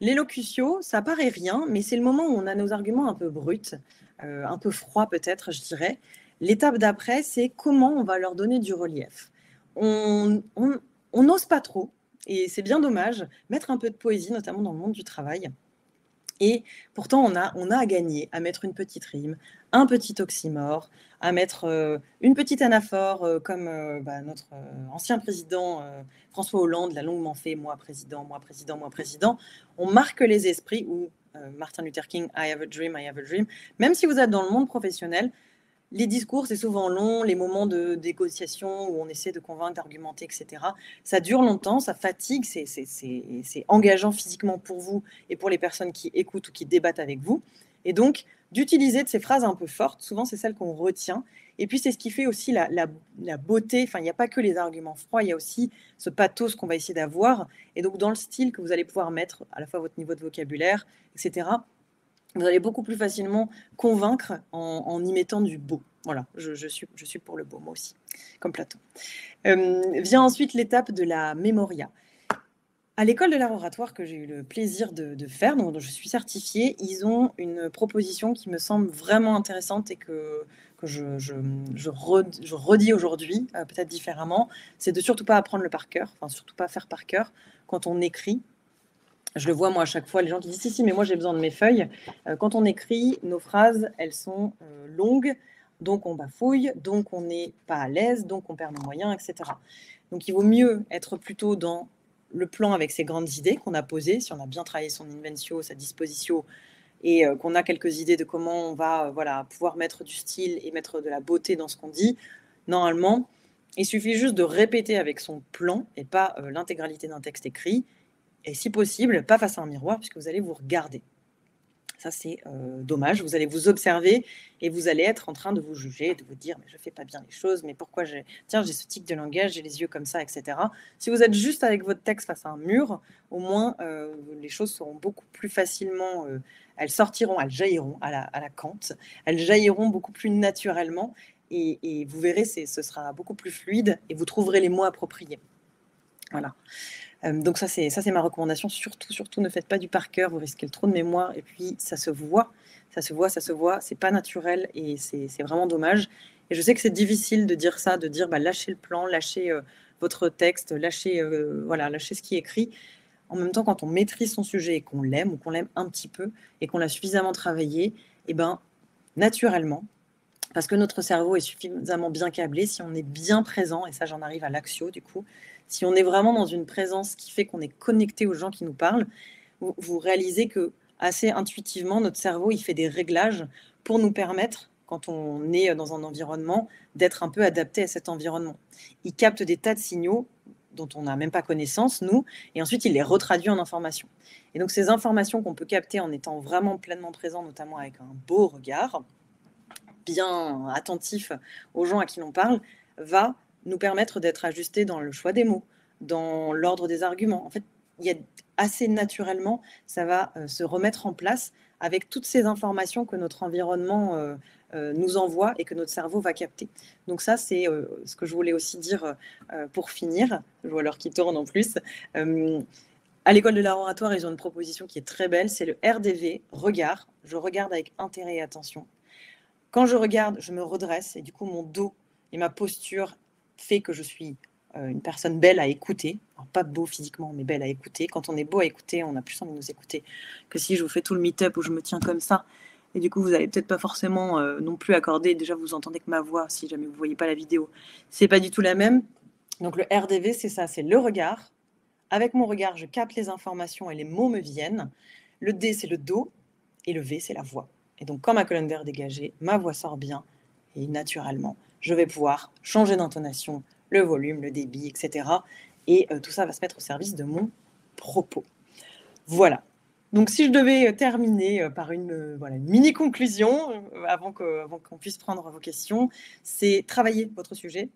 L'élocution, ça paraît rien, mais c'est le moment où on a nos arguments un peu bruts, un peu froids peut-être, je dirais. L'étape d'après, c'est comment on va leur donner du relief. On n'ose pas trop, et c'est bien dommage, mettre un peu de poésie, notamment dans le monde du travail. Et pourtant, on a à gagner à mettre une petite rime, un petit oxymore, à mettre une petite anaphore, comme notre ancien président François Hollande l'a longuement fait, moi président, moi président, moi président. On marque les esprits, ou Martin Luther King, I have a dream, I have a dream. Même si vous êtes dans le monde professionnel, les discours, c'est souvent long, les moments de négociation où on essaie de convaincre, d'argumenter, etc. Ça dure longtemps, ça fatigue, c'est engageant physiquement pour vous et pour les personnes qui écoutent ou qui débattent avec vous. Et donc, d'utiliser de ces phrases un peu fortes, souvent c'est celles qu'on retient. Et puis, c'est ce qui fait aussi la beauté. Enfin, il n'y a pas que les arguments froids, il y a aussi ce pathos qu'on va essayer d'avoir. Et donc, dans le style que vous allez pouvoir mettre, à la fois votre niveau de vocabulaire, etc., vous allez beaucoup plus facilement convaincre en y mettant du beau. Voilà, je suis pour le beau, moi aussi, comme Platon. Vient ensuite l'étape de la mémoria. À l'école de l'art oratoire que j'ai eu le plaisir de faire, dont je suis certifiée, ils ont une proposition qui me semble vraiment intéressante et que je redis aujourd'hui, peut-être différemment, c'est de surtout pas apprendre le par cœur, enfin surtout pas faire par cœur quand on écrit. Je le vois, moi, à chaque fois, les gens qui disent « Si, mais moi, j'ai besoin de mes feuilles ». Quand on écrit, nos phrases, elles sont longues, donc on bafouille, donc on n'est pas à l'aise, donc on perd nos moyens, etc. Donc, il vaut mieux être plutôt dans le plan avec ses grandes idées qu'on a posées, si on a bien travaillé son inventio, sa disposition, et qu'on a quelques idées de comment on va pouvoir mettre du style et mettre de la beauté dans ce qu'on dit. Normalement, il suffit juste de répéter avec son plan et pas l'intégralité d'un texte écrit. Et si possible, pas face à un miroir, puisque vous allez vous regarder. Ça, c'est dommage. Vous allez vous observer et vous allez être en train de vous juger, de vous dire « mais je ne fais pas bien les choses, mais pourquoi j'ai ce tic de langage, j'ai les yeux comme ça, etc. » Si vous êtes juste avec votre texte face à un mur, au moins, les choses seront beaucoup plus facilement... elles sortiront, elles jailliront à la Kant, elles jailliront beaucoup plus naturellement et vous verrez, ce sera beaucoup plus fluide et vous trouverez les mots appropriés. Voilà. Donc ça c'est ma recommandation. Surtout, ne faites pas du par cœur, vous risquez le trop de mémoire. Et puis, ça se voit. C'est pas naturel et c'est vraiment dommage. Et je sais que c'est difficile de dire ça, de dire lâchez le plan, lâchez votre texte, lâchez ce qui est écrit. En même temps, quand on maîtrise son sujet et qu'on l'aime, ou qu'on l'aime un petit peu, et qu'on l'a suffisamment travaillé, et ben, naturellement, parce que notre cerveau est suffisamment bien câblé, si on est bien présent, et ça j'en arrive à l'axio du coup, si on est vraiment dans une présence qui fait qu'on est connecté aux gens qui nous parlent, vous réalisez que assez intuitivement, notre cerveau, il fait des réglages pour nous permettre, quand on est dans un environnement, d'être un peu adapté à cet environnement. Il capte des tas de signaux dont on n'a même pas connaissance, nous, et ensuite il les retraduit en informations. Et donc ces informations qu'on peut capter en étant vraiment pleinement présent, notamment avec un beau regard, bien attentif aux gens à qui l'on parle, va nous permettre d'être ajustés dans le choix des mots, dans l'ordre des arguments. En fait, il y a assez naturellement, ça va se remettre en place avec toutes ces informations que notre environnement nous envoie et que notre cerveau va capter. Donc ça, c'est ce que je voulais aussi dire pour finir. Je vois l'heure qui tourne en plus. À l'école de l'art oratoire, ils ont une proposition qui est très belle, c'est le RDV, regard. Je regarde avec intérêt et attention. Quand je regarde, je me redresse et du coup, mon dos et ma posture fait que je suis une personne belle à écouter. Alors, pas beau physiquement, mais belle à écouter. Quand on est beau à écouter, on a plus envie de nous écouter que si je vous fais tout le meet-up où je me tiens comme ça. Et du coup, vous n'allez peut-être pas forcément non plus accorder. Déjà, vous entendez que ma voix, si jamais vous ne voyez pas la vidéo, c'est pas du tout la même. Donc le RDV, c'est ça, c'est le regard. Avec mon regard, je capte les informations et les mots me viennent. Le D, c'est le dos. Et le V, c'est la voix. Et donc, quand ma colonne d'air est dégagée, ma voix sort bien. Et naturellement, je vais pouvoir changer d'intonation, le volume, le débit, etc. Et tout ça va se mettre au service de mon propos. Voilà. Donc, si je devais terminer par une mini-conclusion, avant qu'on puisse prendre vos questions, c'est travailler votre sujet.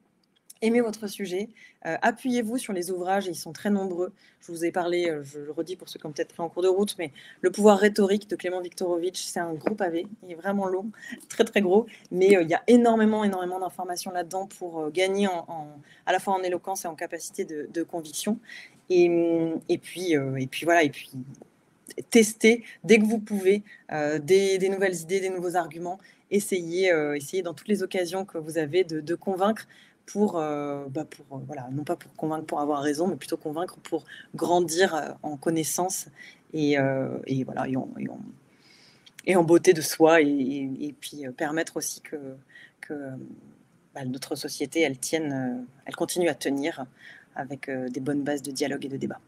Aimez votre sujet, appuyez-vous sur les ouvrages, ils sont très nombreux. Je vous ai parlé, je le redis pour ceux qui ont peut-être pris en cours de route, mais Le pouvoir rhétorique de Clément Viktorovitch, c'est un gros pavé, il est vraiment long, très très gros, mais il y a énormément d'informations là-dedans pour gagner à la fois en éloquence et en capacité de conviction. Et puis voilà, et puis testez dès que vous pouvez des nouvelles idées, des nouveaux arguments, essayez dans toutes les occasions que vous avez de convaincre voilà, non pas pour convaincre pour avoir raison, mais plutôt convaincre pour grandir en connaissance et voilà, et en beauté de soi, et puis permettre aussi que notre société, elle continue à tenir avec des bonnes bases de dialogue et de débat.